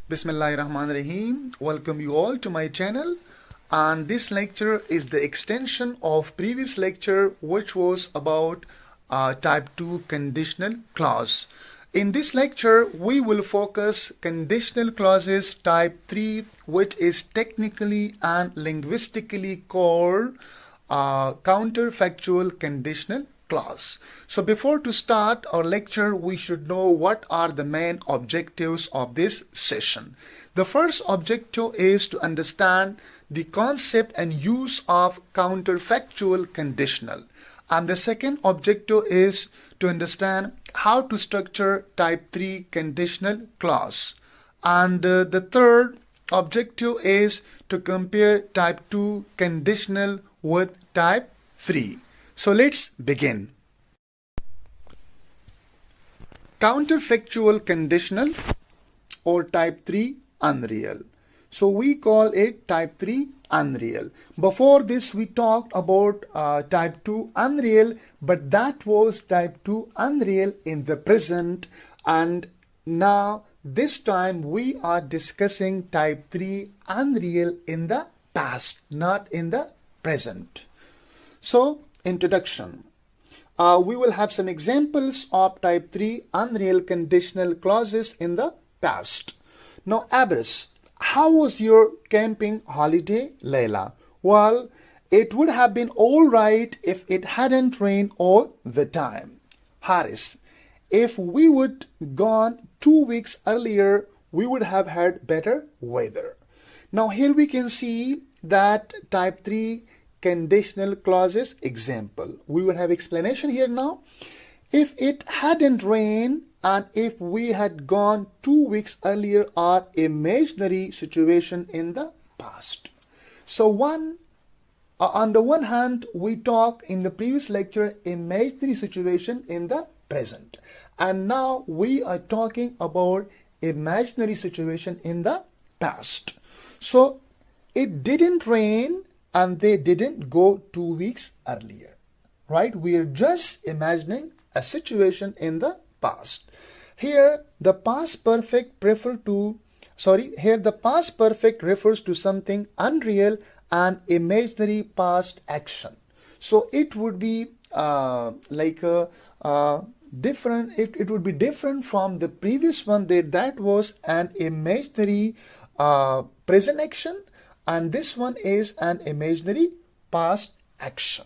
Bismillahirrahmanirrahim. Welcome you all to my channel, and this lecture is the extension of previous lecture which was about type 2 conditional clause. In this lecture we will focus conditional clauses type 3, which is technically and linguistically called counterfactual conditional clause. So before to start our lecture, we should know what are the main objectives of this session. The first objective is to understand the concept and use of counterfactual conditional, and the second objective is to understand how to structure type 3 conditional clause, and the third objective is to compare type 2 conditional with type 3. So let's begin. Counterfactual conditional or type 3 unreal. So we call it type 3 unreal. Before this we talked about type 2 unreal, but that was type 2 unreal in the present, and now this time we are discussing type 3 unreal in the past, not in the present. So introduction. We will have some examples of type 3 unreal conditional clauses in the past. Now, Abris, how was your camping holiday, Layla? Well, it would have been all right if it hadn't rained all the time. Haris, if we would gone 2 weeks earlier, we would have had better weather. Now, here we can see that type 3 conditional clauses example. We will have explanation here now. If it hadn't rained and if we had gone 2 weeks earlier are imaginary situation in the past. So on the one hand, we talk in the previous lecture imaginary situation in the present, and now we are talking about imaginary situation in the past. So it didn't rain and they didn't go 2 weeks earlier, right? We are just imagining a situation in the past. Here the past perfect refers to something unreal and imaginary past action. So it would be different. It would be different from the previous one that was an imaginary present action, and this one is an imaginary past action.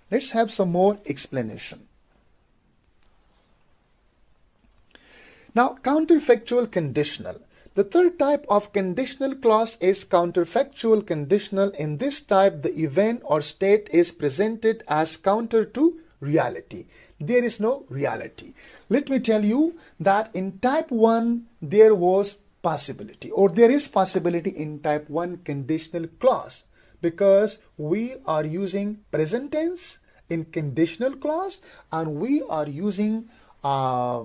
Let's have some more explanation. Now, counterfactual conditional. The third type of conditional clause is counterfactual conditional. In this type, the event or state is presented as counter to reality. There is no reality. Let me tell you that in type 1, there was possibility, or there is possibility in type 1 conditional clause, because we are using present tense in conditional clause and we are using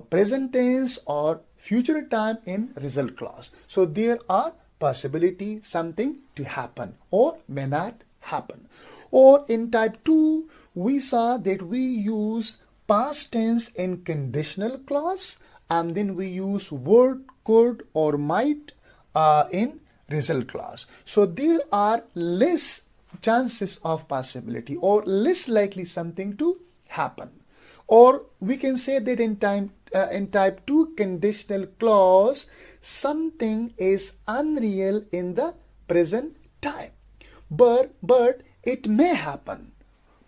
present tense or future time in result clause. So there are possibility something to happen or may not happen. Or in type 2, we saw that we use past tense in conditional clause, and then we use would, could or might in result clause. So there are less chances of possibility or less likely something to happen. Or we can say that in type 2 conditional clause, something is unreal in the present time, but it may happen,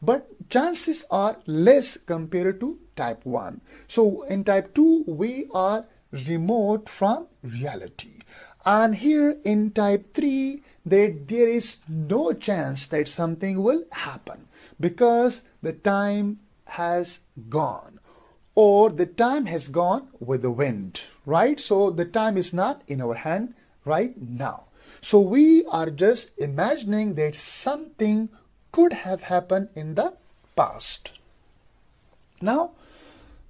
but chances are less compared to type 1. So in type 2, we are remote from reality. And here in type 3, there is no chance that something will happen because the time has gone, or the time has gone with the wind, right? So the time is not in our hand right now. So we are just imagining that something could have happened in the past. Now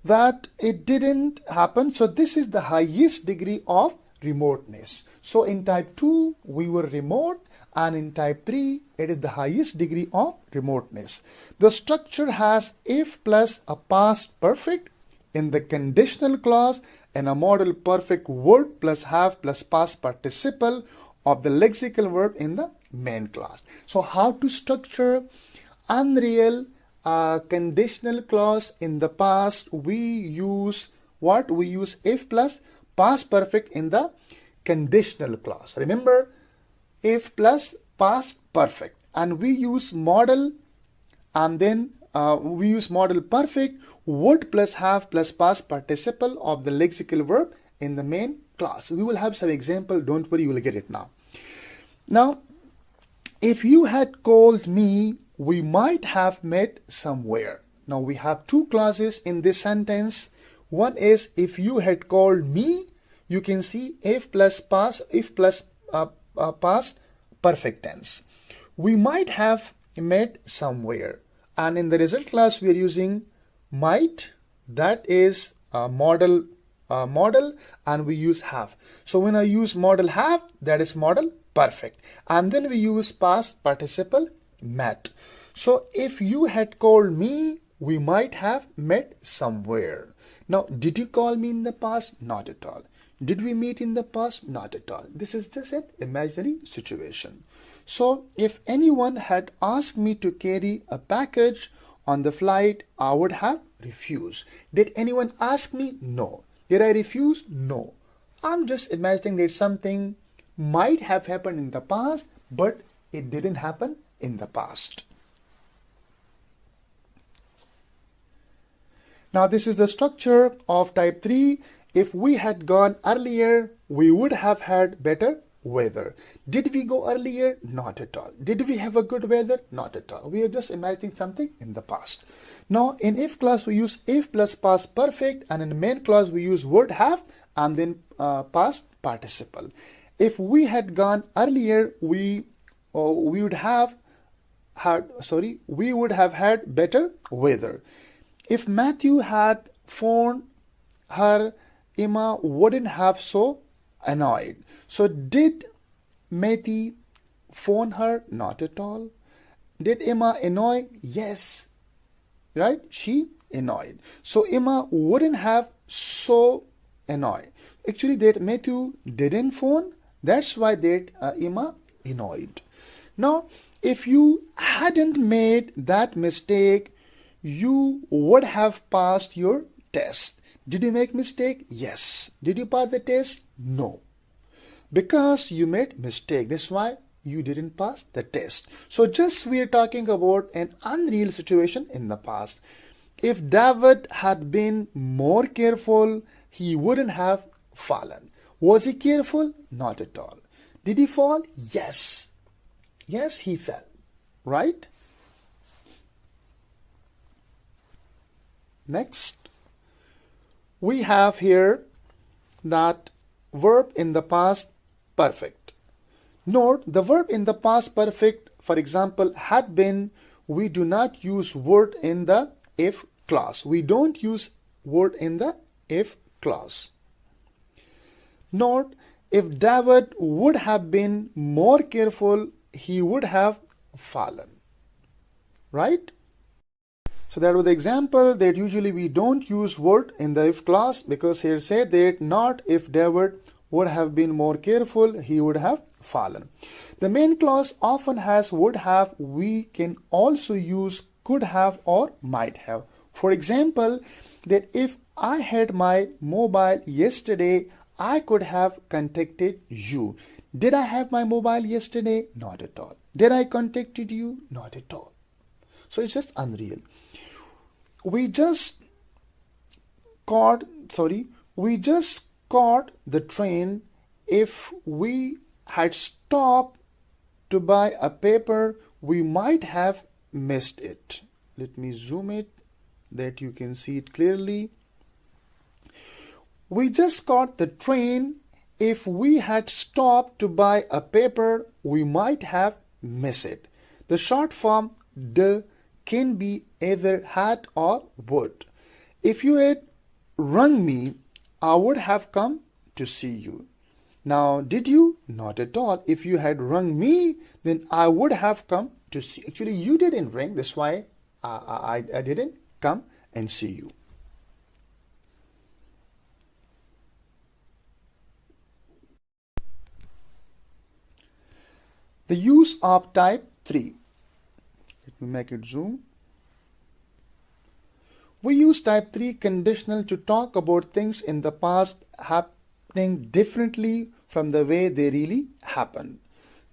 that it didn't happen, so this is the highest degree of remoteness. So in type 2 we were remote, and in type 3 it is the highest degree of remoteness. The structure has if plus a past perfect. In the conditional clause, and a model perfect would plus have plus past participle of the lexical verb in the main class. So how to structure unreal conditional clause in the past? We use what? We use if plus past perfect in the conditional clause. Remember, if plus past perfect, and we use model, and then we use model perfect would plus have plus past participle of the lexical verb in the main class. We will have some example. Don't worry, you will get it now. Now, if you had called me, we might have met somewhere. Now we have two clauses in this sentence. One is if you had called me. You can see if plus past perfect tense. We might have met somewhere, and in the result class we are using might. That is model, and we use have. So when I use model have, that is model perfect, and then we use past participle met. So if you had called me, we might have met somewhere. Now, did you call me in the past? Not at all. Did we meet in the past? Not at all. This is just an imaginary situation. So if anyone had asked me to carry a package on the flight, I would have refused. Did anyone ask me? No. Did I refuse? No. I'm just imagining that something might have happened in the past, but it didn't happen in the past. Now this is the structure of type 3. If we had gone earlier, we would have had better weather. Did we go earlier? Not at all. Did we have a good weather? Not at all. We are just imagining something in the past. Now in if clause we use if plus past perfect, and in the main clause we use would have and then past participle. If we had gone earlier, we would have had better weather. If Matthew had phoned her, Emma wouldn't have so annoyed. So did Matthew phone her? Not at all. Did Emma annoy? Yes. Right? She annoyed. So Emma wouldn't have so annoyed. Actually, that Matthew didn't phone. That's why that Emma annoyed. Now, if you hadn't made that mistake, you would have passed your test. Did you make mistake? Yes. Did you pass the test? No. Because you made mistake. That's why you didn't pass the test. So just we are talking about an unreal situation in the past. If David had been more careful, he wouldn't have fallen. Was he careful? Not at all. Did he fall? Yes. Yes, he fell. Right? Next. We have here that verb in the past perfect. Note the verb in the past perfect, for example, had been. We do not use word in the if clause. We don't use word in the if clause. Note, if David would have been more careful, he would have fallen. Right? So that was the example that usually we don't use word in the if clause, because here said that not if David would have been more careful, he would have fallen. The main clause often has would have. We can also use could have or might have. For example, that if I had my mobile yesterday, I could have contacted you. Did I have my mobile yesterday? Not at all. Did I contacted you? Not at all. So it's just unreal. We just caught the train. If we had stopped to buy a paper, we might have missed it. Let me zoom it that you can see it clearly. We just caught the train. If we had stopped to buy a paper, we might have missed it. The short form the can be either had or would. If you had rung me, I would have come to see you. Now, did you? Not at all. If you had rung me, then I would have come to see. Actually, you didn't ring. That's why I didn't come and see you. The use of type 3. Let me make it zoom. We use type 3 conditional to talk about things in the past happening differently from the way they really happened.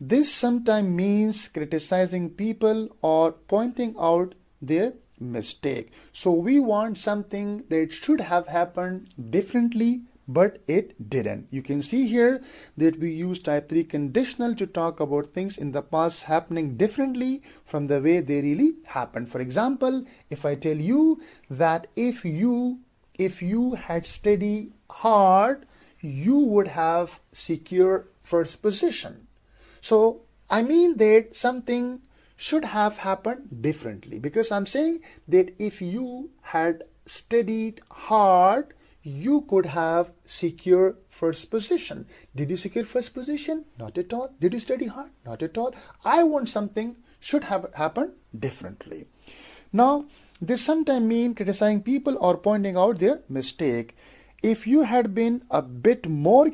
This sometimes means criticizing people or pointing out their mistake. So we want something that should have happened differently, but it didn't. You can see here that we use type 3 conditional to talk about things in the past happening differently from the way they really happened. For example, if I tell you that if you had studied hard, you would have secured first position. So I mean that something should have happened differently, because I'm saying that if you had studied hard, you could have secured first position. Did you secure first position? Not at all. Did you study hard? Not at all. I want something should have happened differently. Now, this sometimes mean criticizing people or pointing out their mistake. If you had been a bit more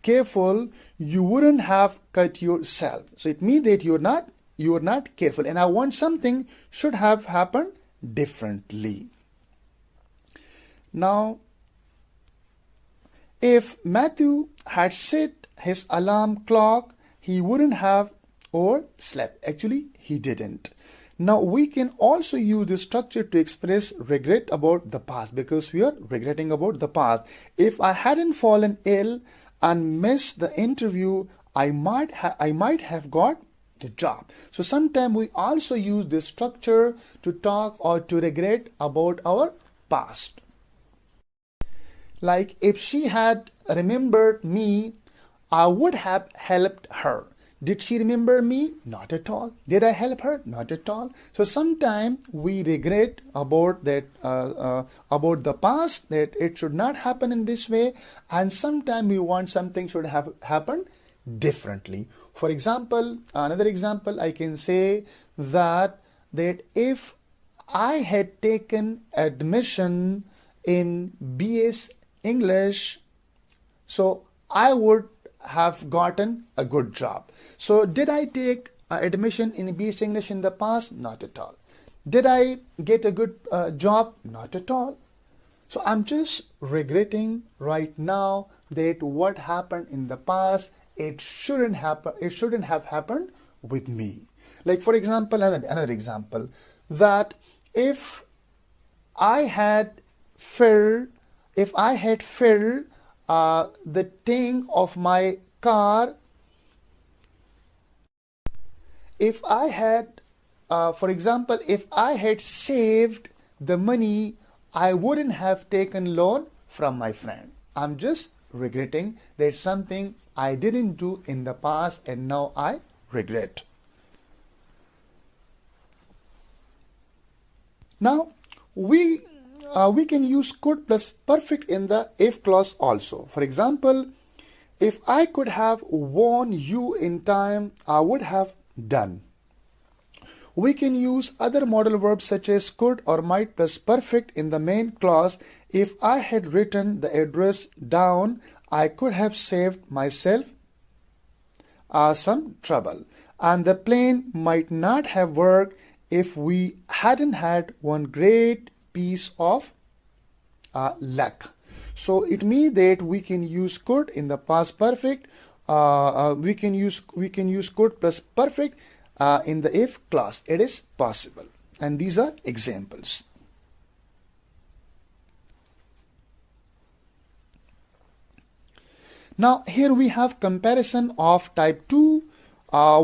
careful, you wouldn't have cut yourself. So it means that you're not careful, and I want something should have happened differently. Now, if Matthew had set his alarm clock, he wouldn't have overslept. Actually, he didn't. Now, we can also use this structure to express regret about the past, because we are regretting about the past. If I hadn't fallen ill and missed the interview, I might have got the job. So sometimes we also use this structure to talk or to regret about our past. Like, if she had remembered me, I would have helped her. Did she remember me? Not at all. Did I help her? Not at all. So sometimes we regret about that, about the past, that it should not happen in this way, and sometimes we want something should have happened differently. For example, another example, I can say that if I had taken admission in BS English, so I would have gotten a good job. So did I take admission in BS English in the past? Not at all. Did I get a good job? Not at all. So I'm just regretting right now that what happened in the past, it shouldn't happen. It shouldn't have happened with me. Like, for example, another example, that if I had filled the tank of my car, if I had, for example, if I had saved the money, I wouldn't have taken loan from my friend. I'm just regretting there's something I didn't do in the past and now I regret. Now, we can use could plus perfect in the if clause also. For example, if I could have warned you in time, I would have done. We can use other modal verbs such as could or might plus perfect in the main clause. If I had written the address down, I could have saved myself some trouble. And the plan might not have worked if we hadn't had one great piece of luck. So it means that we can use could in the past perfect. We can use could plus perfect in the if clause. It is possible, and these are examples. Now here we have comparison of type 2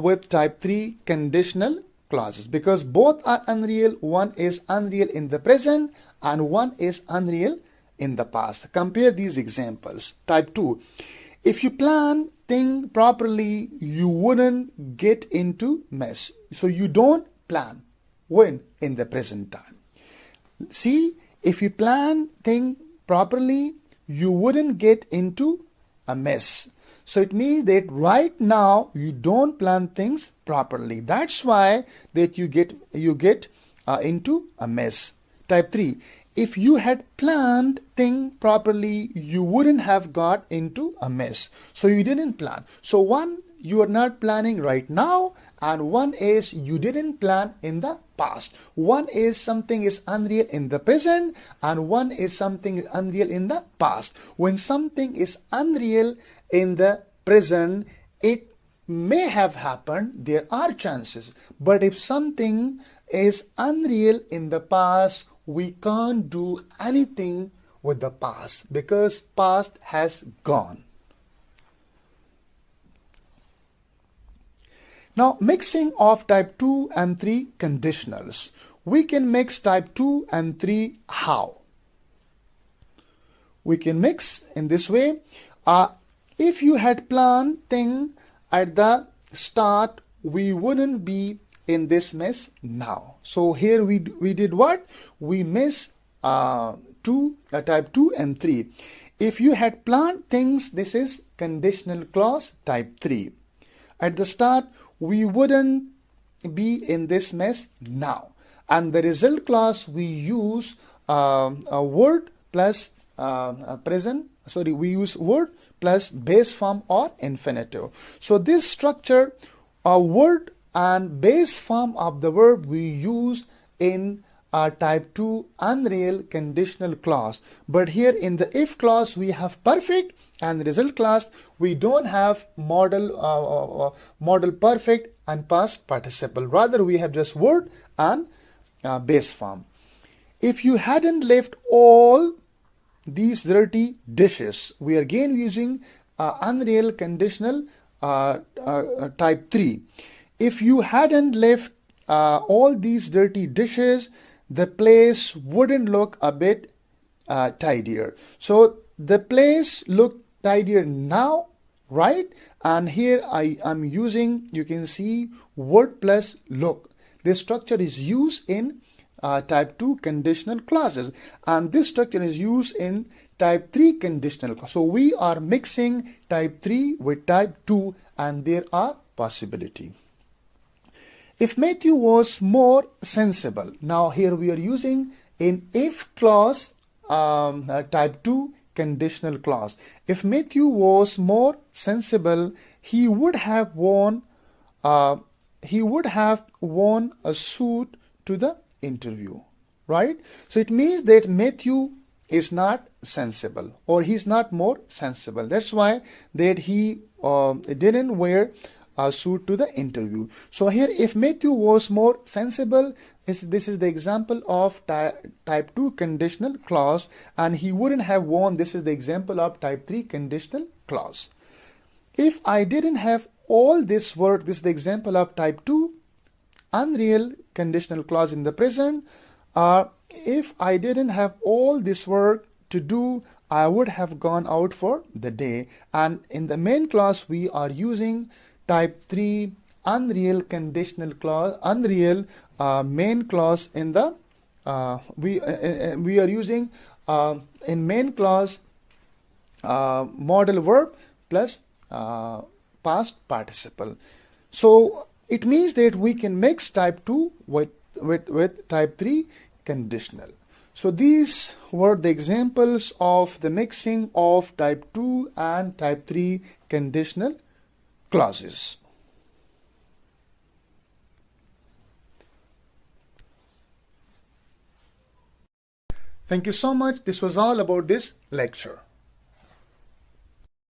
with type 3 conditional clauses, because both are unreal. One is unreal in the present and one is unreal in the past. Compare these examples. Type 2. If you plan things properly, you wouldn't get into mess. So you don't plan. When? In the present time. See, if you plan things properly, you wouldn't get into a mess. So it means that right now you don't plan things properly. That's why that you get into a mess. Type 3. If you had planned things properly, you wouldn't have got into a mess. So you didn't plan. So one you are not planning right now, and one is you didn't plan in the past. One is something is unreal in the present, and one is something unreal in the past. When something is unreal in the present, it may have happened, there are chances. But if something is unreal in the past, we can't do anything with the past because past has gone. Now, mixing of type 2 and 3 conditionals. We can mix type 2 and 3 how? We can mix in this way. If you had planned thing at the start, we wouldn't be in this mess now. So here we did what? We miss type 2 and 3. If you had planned things, this is conditional clause type 3. At the start, we wouldn't be in this mess now. And the result clause, we use a word plus we use word plus base form or infinitive. So this structure, a word and base form of the verb we use in type 2 unreal conditional clause. But here in the if clause, we have perfect, and result clause, we don't have model perfect and past participle. Rather, we have just word and base form. If you hadn't left all these dirty dishes, we are again using unreal conditional type 3. If you hadn't left all these dirty dishes, the place wouldn't look a bit tidier. So the place looked tidier now, right? And here I am using, you can see, word plus look. This structure is used in type 2 conditional clauses, and this structure is used in type 3 conditional clause. So we are mixing type 3 with type 2, and there are possibility. If Matthew was more sensible. Now here we are using in if clause type 2 conditional clause. If Matthew was more sensible, he would have worn a suit to the interview, right? So it means that Matthew is not sensible, or he's not more sensible. That's why that he didn't wear a suit to the interview. So here, if Matthew was more sensible, this is the example of type 2 conditional clause, and he wouldn't have worn, this is the example of type 3 conditional clause. If I didn't have all this work, this is the example of type 2 unreal conditional clause in the present. If I didn't have all this work to do, I would have gone out for the day. And in the main clause, we are using type 3 unreal conditional clause, unreal main clause in the we are using in main clause model verb plus past participle. So it means that we can mix type 2 with type 3 conditional. So these were the examples of the mixing of type 2 and type 3 conditional clauses. Thank you so much. This was all about this lecture.